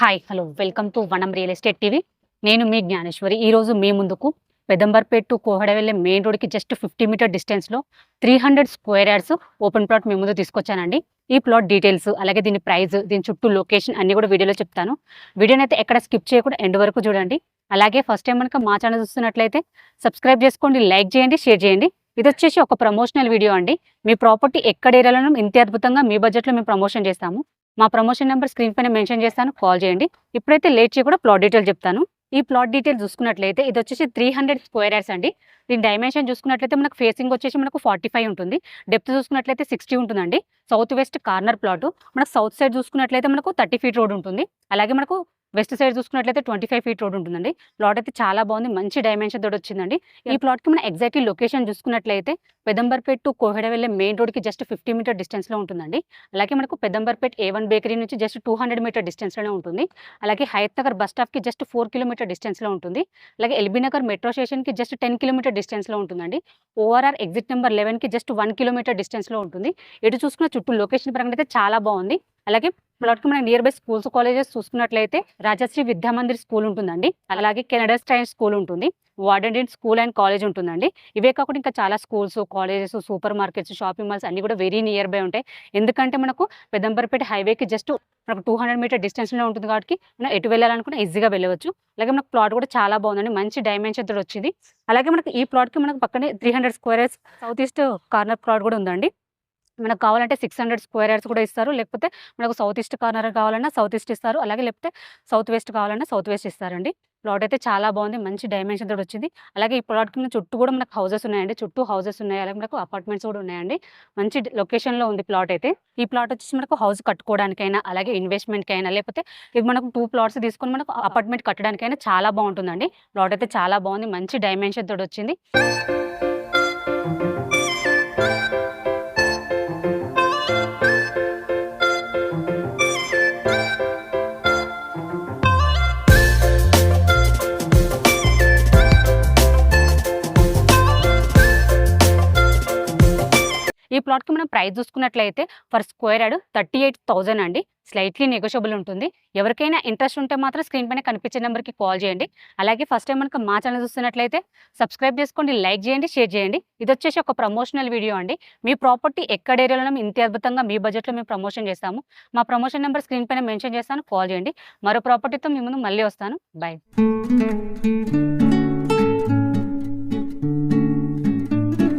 Hi hello welcome to వనం real estate TV. నేను మీ జ్ఞానేశ్వరి. ఈరోజు మీ ముందుకు పెదంబర్పేట్ టు కోహడ వెళ్ళే మెయిన్ రోడ్కి జస్ట్ 50 మీటర్ డిస్టెన్స్లో 300 స్క్వేర్ యార్డ్స్ ఓపెన్ ప్లాట్ మీ ముందు తీసుకొచ్చానండి. ఈ ప్లాట్ డీటెయిల్స్ అలాగే దీని ప్రైస్, దీని చుట్టూ లొకేషన్ అన్ని కూడా వీడియోలో చెప్తాను. వీడియోని అయితే ఎక్కడ స్కిప్ చేయకుండా ఎండ్ వరకు చూడండి. అలాగే ఫస్ట్ టైం కనుక మా ఛానల్ చూస్తున్నట్లయితే సబ్స్క్రైబ్ చేసుకోండి, లైక్ చేయండి, షేర్ చేయండి. ఇది వచ్చేసి ఒక ప్రమోషనల్ వీడియో అండి. మీ ప్రాపర్టీ ఎక్కడ ఏరియాలో ఇంత అద్భుతంగా మీ బడ్జెట్లో మేము ప్రమోషన్ చేస్తాము. మా ప్రమోషన్ నెంబర్ స్క్రీన్ పైన మెన్షన్ చేస్తాను, కాల్ చేయండి. ఇప్పుడైతే లేట్ చేయకుండా ప్లాట్ డీటెయిల్ చెప్తాను. ఈ ప్లాట్ డీటెయిల్ చూసుకున్నట్లయితే ఇది వచ్చేసి 300 స్క్వేర్ యార్డ్స్ అండి. దీని డైమెన్షన్ చూసుకున్నట్లయితే మనకు ఫేసింగ్ వచ్చేసి మనకు 45 ఉంటుంది. డెప్త్ చూసుకున్నట్లయితే 60 ఉంటుందండి. South west corner plot. మనకు సౌత్ సైడ్ చూసుకున్నట్లయితే మనకు 30 ఫీట్ రోడ్ ఉంటుంది. అలాగే మనకు వెస్ట్ సైడ్ చూసుకున్నట్లయితే 25 ఫీట్ రోడ్ ఉంటుందండి. ప్లాట్ అయితే చాలా బాగుంది, మంచి డైమెన్షన్ తోటి వచ్చిందండి. ఈ ప్లాట్కి మన ఎగ్జాక్ట్లీ లొకేషన్ చూసుకున్నట్లయితే పెదంబర్పేట్ టు కోహెడ వెళ్ళే మెయిన్ రోడ్కి జస్ట్ 50 మీటర్ డిస్టెన్స్లో ఉంటుందండి. అలాగే మనకు పెదంబర్పేట్ A1 బేకరీ నుంచి జస్ట్ 200 మీటర్ డిస్టెన్స్లోనే ఉంటుంది. అలాగే హయత్ నగర్ బస్ స్టాప్కి జస్ట్ 4 కిలోమీటర్ డిస్టెన్స్లో ఉంటుంది. అలాగే ఎల్బీ నగర్ మెట్రో స్టేషన్కి జస్ట్ 10 కిలోమీటర్ డిస్టెన్స్లో ఉంటుందండి. ఓఆర్ఆర్ ఎగ్జిట్ నెంబర్ 11కి జస్ట్ 1 కిలోమీటర్ డిస్టెన్స్లో ఉంటుంది. ఎటు చూసుకున్న చుట్టూ లొకేషన్ పరంగా అయితే చాలా బాగుంది. అలాగే ప్లాట్కి మనకి నియర్ బై స్కూల్స్, కాలేజెస్ చూసుకున్నట్లయితే రాజశ్రీ విద్యామందిర్ స్కూల్ ఉంటుందండి. అలాగే కెనడా స్టైల్ స్కూల్ ఉంటుంది. వార్డెన్ స్కూల్ అండ్ కాలేజ్ ఉంటుందండి. ఇవే కాకుండా ఇంకా చాలా schools, colleges, super markets, shopping malls అన్ని కూడా వెరీ నియర్ బై ఉంటాయి. ఎందుకంటే మనకు పెదంబర్పేట హైవేకి జస్ట్ మనకు 200 మీటర్ డిస్టెన్స్లో ఉంటుంది కాబట్టి మనం ఎటు వెళ్ళాలనుకున్నా ఈజీగా వెళ్ళవచ్చు. అలాగే మనకు ప్లాట్ కూడా చాలా బాగుందండి, మంచి డైమెన్షన్ తోటి వచ్చింది. అలాగే మనకు ఈ ప్లాట్కి మనకు పక్కనే 300 square yards south east corner plot కూడా ఉందండి. మనకు కావాలంటే 600 స్క్వేర్ యార్డ్స్ కూడా ఇస్తారు. లేకపోతే మనకు సౌత్ ఈస్ట్ కార్నర్ కావాలన్నా సౌత్ ఈస్ట్ ఇస్తారు. అలాగే లేకపోతే సౌత్ వెస్ట్ కావాలన్నా సౌత్ వెస్ట్ ఇస్తారండి. ప్లాట్ అయితే చాలా బాగుంది, మంచి డైమెన్షన్ తోటి వచ్చింది. అలాగే ఈ ప్లాట్కి చుట్టూ కూడా మనకు హౌసెస్ ఉన్నాయండి. చుట్టూ హౌసెస్ ఉన్నాయి, అలాగే మనకు అపార్ట్మెంట్స్ కూడా ఉన్నాయండి. మంచి లొకేషన్లో ఉంది ప్లాట్ అయితే. ఈ ప్లాట్ వచ్చేసి మనకు హౌస్ కట్టుకోవడానికైనా, అలాగే ఇన్వెస్ట్మెంట్కైనా, లేకపోతే ఇది మనకు 2 ప్లాట్స్ తీసుకొని మనకు అపార్ట్మెంట్ కట్టడానికైనా చాలా బాగుంటుందండి. ప్లాట్ అయితే చాలా బాగుంది, మంచి డైమెన్షన్ తోటి వచ్చింది. ఈ ప్లాట్కి మనం ప్రైస్ చూసుకున్నట్లయితే ఫర్ స్క్వేర్ యార్డ్ 38,000 అండి. స్లైట్లీ నెగోషియబుల్ ఉంటుంది. ఎవరికైనా ఇంట్రెస్ట్ ఉంటే మాత్రం స్క్రీన్ పైన కనిపించే నెంబర్కి కాల్ చేయండి. అలాగే ఫస్ట్ టైం మనకు మా ఛానల్ చూస్తున్నట్లయితే సబ్స్క్రైబ్ చేసుకోండి, లైక్ చేయండి, షేర్ చేయండి. ఇది వచ్చేసి ఒక ప్రమోషనల్ వీడియో అండి. మీ ప్రాపర్టీ ఎక్కడ ఏరియాలో ఇంత అద్భుతంగా మీ బడ్జెట్లో మేము ప్రమోషన్ చేస్తాము. మా ప్రమోషన్ నెంబర్ స్క్రీన్ పైన మెన్షన్ చేస్తాను, కాల్ చేయండి. మరో ప్రాపర్టీతో మీ ముందు మళ్ళీ వస్తాను. బాయ్.